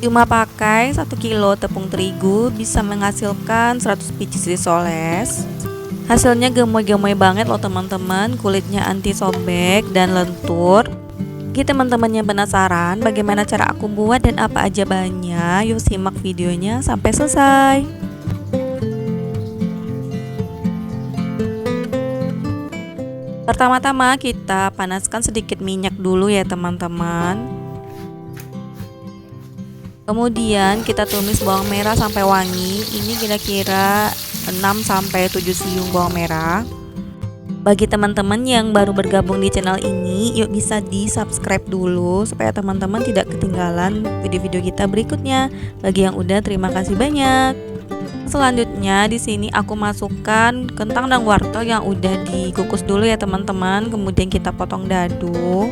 Cuma pakai 1 kilo tepung terigu bisa menghasilkan 100 biji risoles. Hasilnya gemoy-gemoy banget loh teman-teman, kulitnya anti sobek dan lentur. Bagi teman-teman yang penasaran bagaimana cara aku buat dan apa aja bahannya, yuk simak videonya sampai selesai. Pertama-tama kita panaskan sedikit minyak dulu ya teman-teman. Kemudian kita tumis bawang merah sampai wangi. Ini kira-kira 6-7 siung bawang merah. Bagi teman-teman yang baru bergabung di channel ini, yuk bisa di-subscribe dulu supaya teman-teman tidak ketinggalan video-video kita berikutnya. Bagi yang udah, terima kasih banyak. Selanjutnya di sini aku masukkan kentang dan wortel yang udah dikukus dulu ya teman-teman. Kemudian kita potong dadu.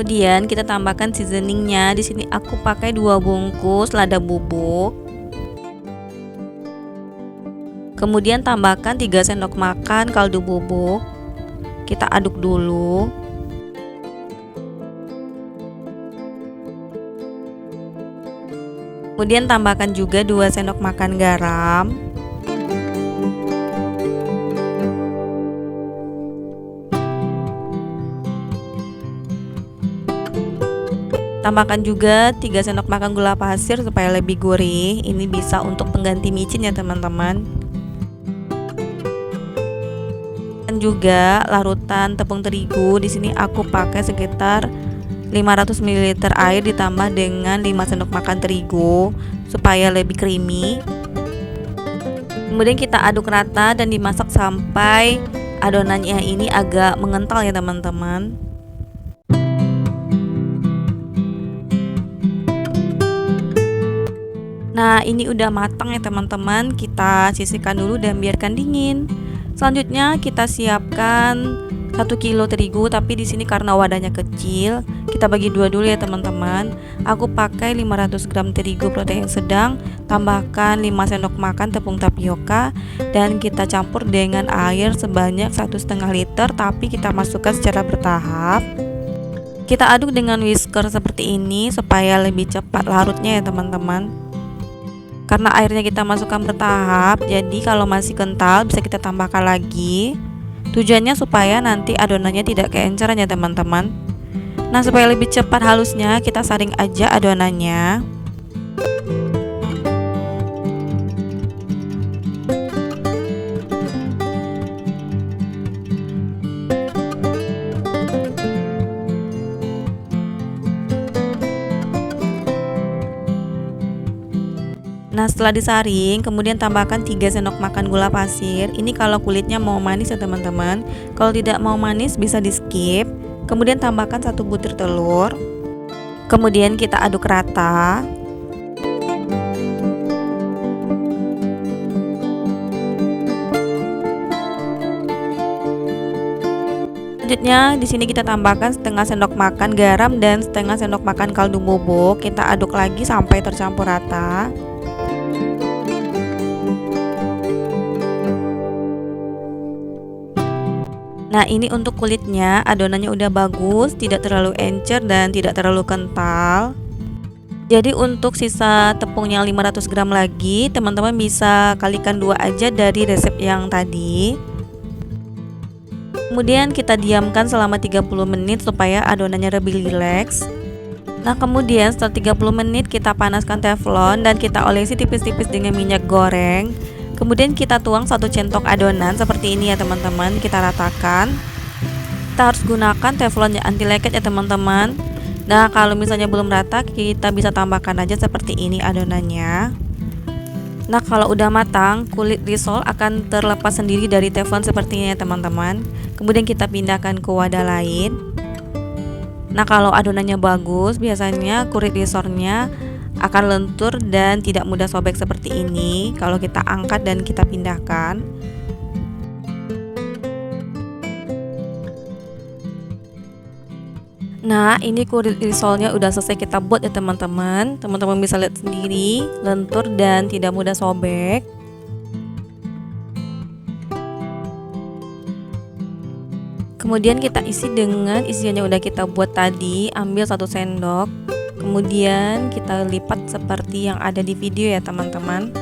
Kemudian kita tambahkan seasoningnya. Di sini aku pakai 2 bungkus lada bubuk. Kemudian tambahkan 3 sendok makan kaldu bubuk. Kita aduk dulu. Kemudian tambahkan juga 2 sendok makan garam. Tambahkan juga 3 sendok makan gula pasir supaya lebih gurih. Ini bisa untuk pengganti micin ya teman-teman. Dan juga larutan tepung terigu. Di sini aku pakai sekitar 500 ml air ditambah dengan 5 sendok makan terigu supaya lebih creamy. Kemudian kita aduk rata dan dimasak sampai adonannya ini agak mengental ya teman-teman. Nah, ini udah matang ya teman-teman. Kita sisihkan dulu dan biarkan dingin. Selanjutnya kita siapkan 1 kilo terigu, tapi di sini karena wadahnya kecil, kita bagi dua dulu ya teman-teman. Aku pakai 500 gram terigu protein sedang, tambahkan 5 sendok makan tepung tapioka dan kita campur dengan air sebanyak 1,5 liter, tapi kita masukkan secara bertahap. Kita aduk dengan whisker seperti ini supaya lebih cepat larutnya ya teman-teman. Karena airnya kita masukkan bertahap, jadi kalau masih kental bisa kita tambahkan lagi. Tujuannya supaya nanti adonannya tidak keenceran ya teman-teman. Nah, supaya lebih cepat halusnya, kita saring aja adonannya. Nah, setelah disaring, kemudian tambahkan 3 sendok makan gula pasir. Ini kalau kulitnya mau manis ya teman-teman. Kalau tidak mau manis bisa di skip. Kemudian tambahkan 1 butir telur. Kemudian kita aduk rata. Selanjutnya di sini kita tambahkan setengah sendok makan garam dan setengah sendok makan kaldu bubuk. Kita aduk lagi sampai tercampur rata. Nah, ini untuk kulitnya, adonannya udah bagus, tidak terlalu encer dan tidak terlalu kental. Jadi untuk sisa tepungnya 500 gram lagi, teman-teman bisa kalikan 2 aja dari resep yang tadi. Kemudian kita diamkan selama 30 menit supaya adonannya lebih rileks. Nah, kemudian setelah 30 menit kita panaskan teflon dan kita olesi tipis-tipis dengan minyak goreng. Kemudian kita tuang 1 centok adonan seperti ini ya teman-teman, kita ratakan. Kita harus gunakan teflon yang anti leket ya teman-teman. Nah, kalau misalnya belum rata, kita bisa tambahkan aja seperti ini adonannya. Nah, kalau udah matang, kulit risol akan terlepas sendiri dari teflon seperti ini ya teman-teman. Kemudian kita pindahkan ke wadah lain. Nah, kalau adonannya bagus, biasanya kulit risolnya akan lentur dan tidak mudah sobek seperti ini kalau kita angkat dan kita pindahkan. Nah, ini kulit risolnya udah selesai kita buat ya teman-teman. Teman-teman bisa lihat sendiri, lentur dan tidak mudah sobek. Kemudian kita isi dengan isian yang udah kita buat tadi. Ambil 1 sendok. Kemudian kita lipat seperti yang ada di video ya teman-teman.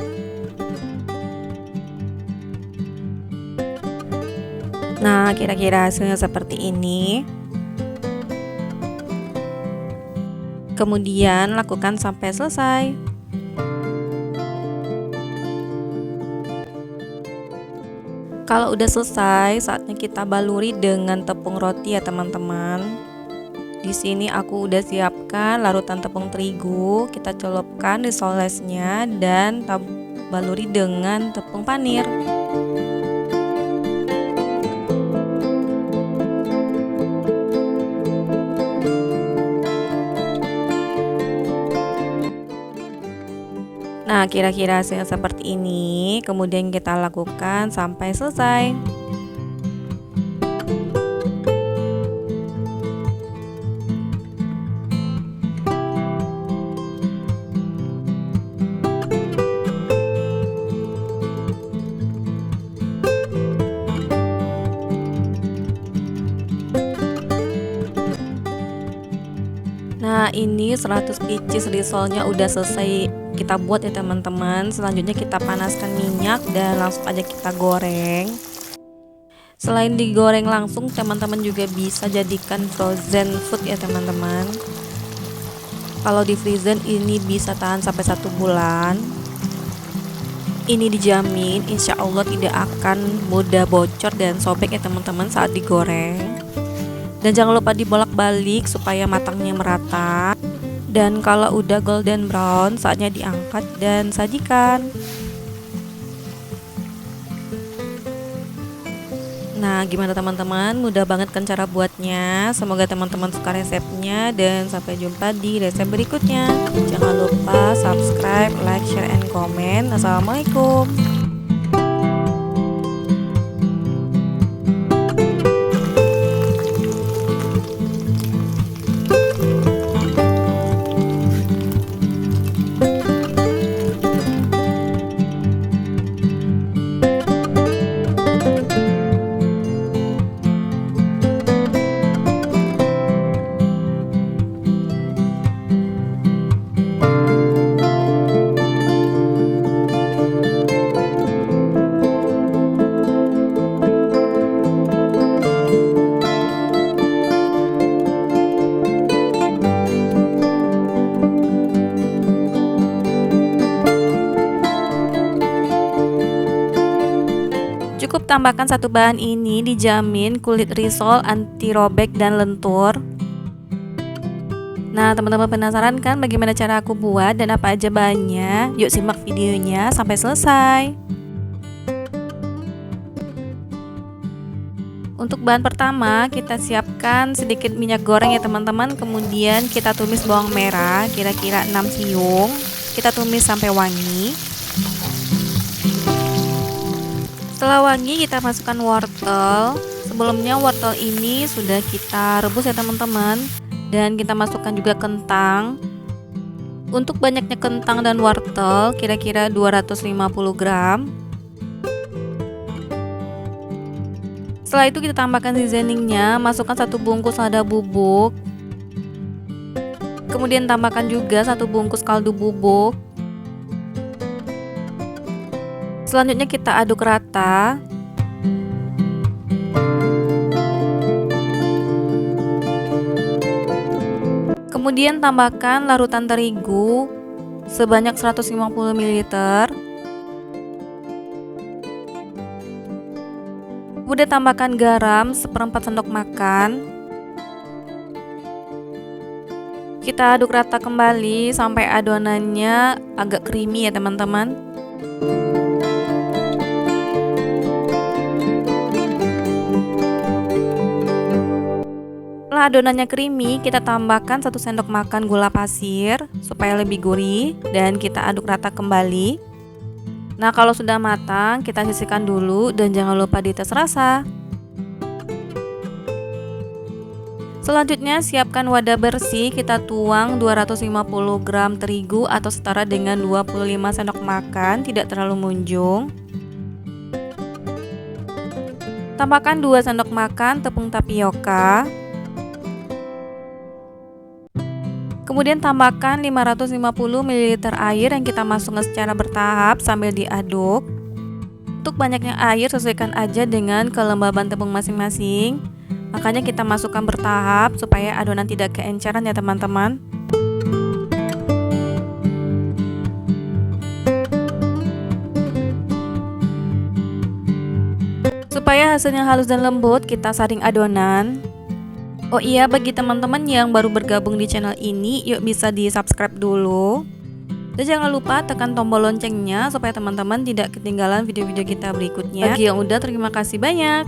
Nah, kira-kira hasilnya seperti ini. Kemudian lakukan sampai selesai. Kalau udah selesai, saatnya kita baluri dengan tepung roti ya teman-teman. Di sini aku udah siapkan larutan tepung terigu, kita celupkan risolesnya dan baluri dengan tepung panir. Nah, kira-kira hasilnya seperti ini. Kemudian kita lakukan sampai selesai. Nah, ini 100 pieces risolnya udah selesai kita buat ya teman-teman. Selanjutnya kita panaskan minyak dan langsung aja kita goreng. Selain digoreng langsung, teman-teman juga bisa jadikan frozen food ya teman-teman. Kalau di frozen ini bisa tahan sampai 1 bulan. Ini dijamin insya Allah tidak akan mudah bocor dan sobek ya teman-teman saat digoreng. Dan jangan lupa dibolak-balik supaya matangnya merata. Dan kalau udah golden brown, saatnya diangkat dan sajikan. Nah, gimana teman-teman? Mudah banget kan cara buatnya. Semoga teman-teman suka resepnya dan sampai jumpa di resep berikutnya. Jangan lupa subscribe, like, share, and comment. Assalamualaikum. Cukup tambahkan 1 bahan ini, dijamin kulit risol anti robek dan lentur. Nah, teman-teman penasaran kan bagaimana cara aku buat dan apa aja bahannya? Yuk simak videonya sampai selesai. Untuk bahan pertama, kita siapkan sedikit minyak goreng ya teman-teman. Kemudian kita tumis bawang merah, kira-kira 6 siung. Kita tumis sampai wangi. Setelah wangi, kita masukkan wortel. Sebelumnya wortel ini sudah kita rebus ya teman-teman. Dan kita masukkan juga kentang. Untuk banyaknya kentang dan wortel, kira-kira 250 gram. Setelah itu kita tambahkan seasoningnya, masukkan 1 bungkus lada bubuk. Kemudian tambahkan juga 1 bungkus kaldu bubuk. Selanjutnya kita aduk rata. Kemudian tambahkan larutan terigu sebanyak 150 ml. Kemudian tambahkan garam 1/4 sendok makan. Kita aduk rata kembali sampai adonannya agak creamy ya teman-teman. Setelah adonannya creamy, kita tambahkan 1 sendok makan gula pasir supaya lebih gurih dan kita aduk rata kembali. Nah, kalau sudah matang, kita sisihkan dulu dan jangan lupa dites rasa. Selanjutnya, siapkan wadah bersih, kita tuang 250 gram terigu atau setara dengan 25 sendok makan, tidak terlalu munjung. Tambahkan 2 sendok makan tepung tapioka. Kemudian tambahkan 550 ml air yang kita masukkan secara bertahap sambil diaduk. Untuk banyaknya air sesuaikan aja dengan kelembaban tepung masing-masing. Makanya kita masukkan bertahap supaya adonan tidak keenceran ya teman-teman. Supaya hasilnya halus dan lembut, kita saring adonan. Oh iya, bagi teman-teman yang baru bergabung di channel ini, yuk bisa di subscribe dulu. Dan jangan lupa tekan tombol loncengnya supaya teman-teman tidak ketinggalan video-video kita berikutnya. Bagi yang udah, terima kasih banyak.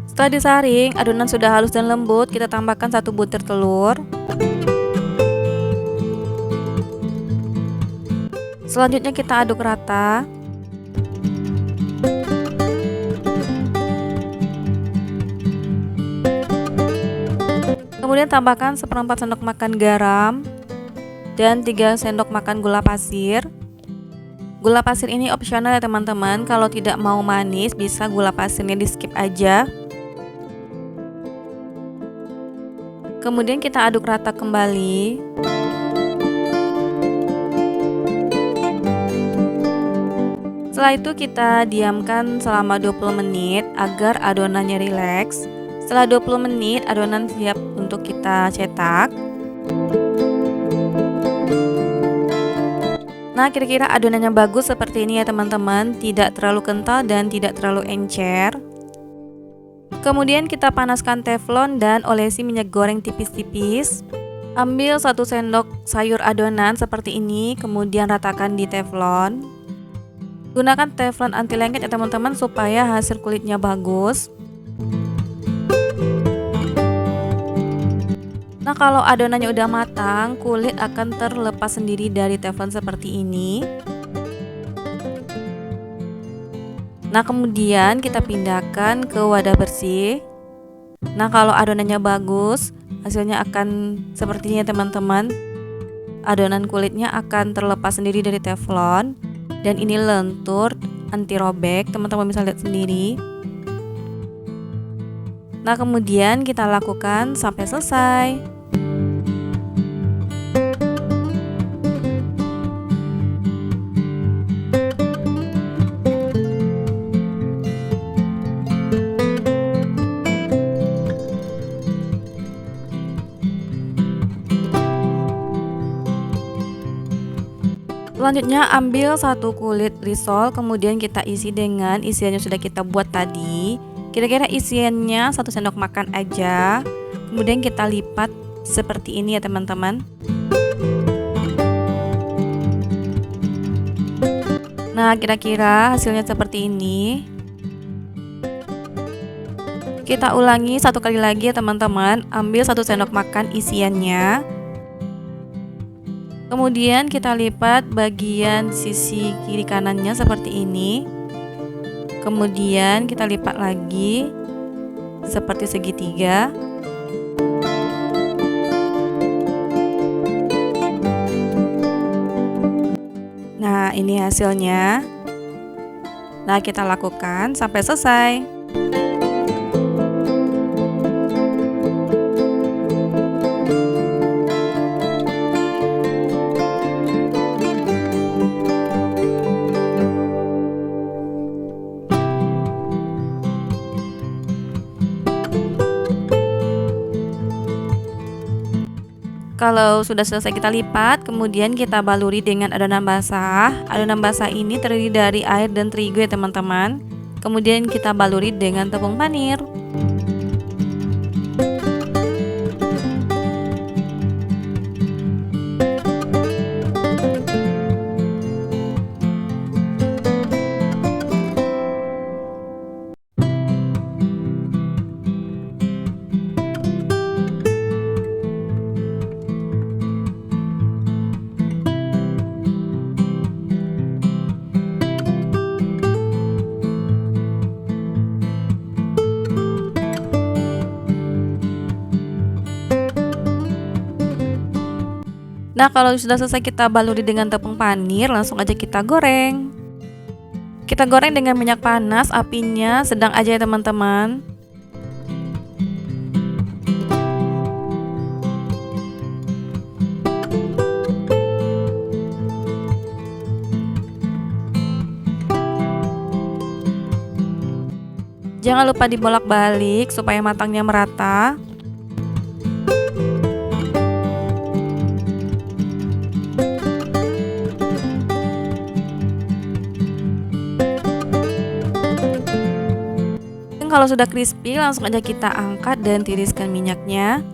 Setelah disaring, adonan sudah halus dan lembut, kita tambahkan 1 butir telur. Selanjutnya kita aduk rata. Kemudian tambahkan 1/4 sendok makan garam dan 3 sendok makan gula pasir. Gula pasir ini opsional ya teman-teman. Kalau tidak mau manis, bisa gula pasirnya di skip aja. Kemudian kita aduk rata kembali. Setelah itu kita diamkan selama 20 menit agar adonannya rileks. Setelah 20 menit adonan siap untuk kita cetak. Nah, kira-kira adonannya bagus seperti ini ya teman-teman, tidak terlalu kental dan tidak terlalu encer. Kemudian kita panaskan teflon dan olesi minyak goreng tipis-tipis. Ambil 1 sendok sayur adonan seperti ini, kemudian ratakan di teflon. Gunakan teflon anti lengket ya teman-teman supaya hasil kulitnya bagus. Nah, kalau adonannya udah matang, kulit akan terlepas sendiri dari teflon seperti ini. Nah, kemudian kita pindahkan ke wadah bersih. Nah, kalau adonannya bagus, hasilnya akan seperti ini ya teman-teman. Adonan kulitnya akan terlepas sendiri dari teflon. Dan ini lentur, anti robek, teman-teman bisa lihat sendiri. Nah, kemudian kita lakukan sampai selesai. Selanjutnya ambil 1 kulit risol, kemudian kita isi dengan isian yang sudah kita buat tadi. Kira-kira isiannya 1 sendok makan aja. Kemudian kita lipat seperti ini ya teman-teman. Nah, kira-kira hasilnya seperti ini. Kita ulangi 1 kali lagi ya teman-teman. Ambil 1 sendok makan isiannya. Kemudian kita lipat bagian sisi kiri kanannya seperti ini. Kemudian kita lipat lagi seperti segitiga. Nah, ini hasilnya. Nah, kita lakukan sampai selesai. Kalau sudah selesai kita lipat, kemudian kita baluri dengan adonan basah. Adonan basah ini terdiri dari air dan terigu ya teman-teman. Kemudian kita baluri dengan tepung panir. Nah, kalau sudah selesai kita baluri dengan tepung panir, langsung aja kita goreng. Kita goreng dengan minyak panas, apinya sedang aja ya teman-teman. Jangan lupa dibolak-balik supaya matangnya merata. Kalau sudah crispy, langsung aja kita angkat dan tiriskan minyaknya.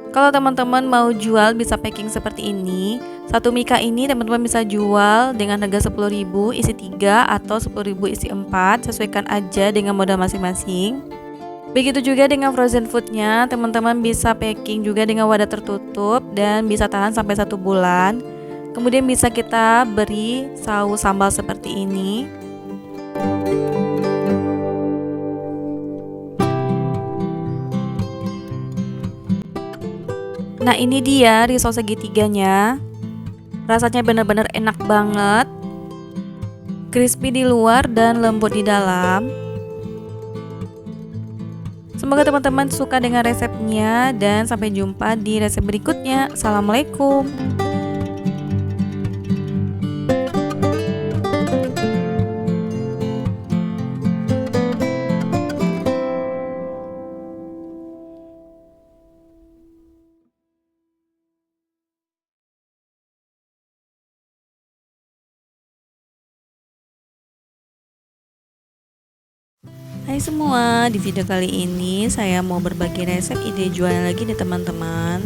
Kalau teman-teman mau jual bisa packing seperti ini. Satu mika ini teman-teman bisa jual dengan harga 10.000 isi 3 atau 10.000 isi 4, sesuaikan aja dengan modal masing-masing. Begitu juga dengan frozen foodnya, teman-teman bisa packing juga dengan wadah tertutup dan bisa tahan sampai 1 bulan. Kemudian bisa kita beri saus sambal seperti ini. Nah, ini dia risol segitiganya. Rasanya benar-benar enak banget. Crispy di luar dan lembut di dalam. Semoga teman-teman suka dengan resepnya dan sampai jumpa di resep berikutnya. Assalamualaikum. Hai semua, di video kali ini saya mau berbagi resep ide jualan lagi nih teman-teman.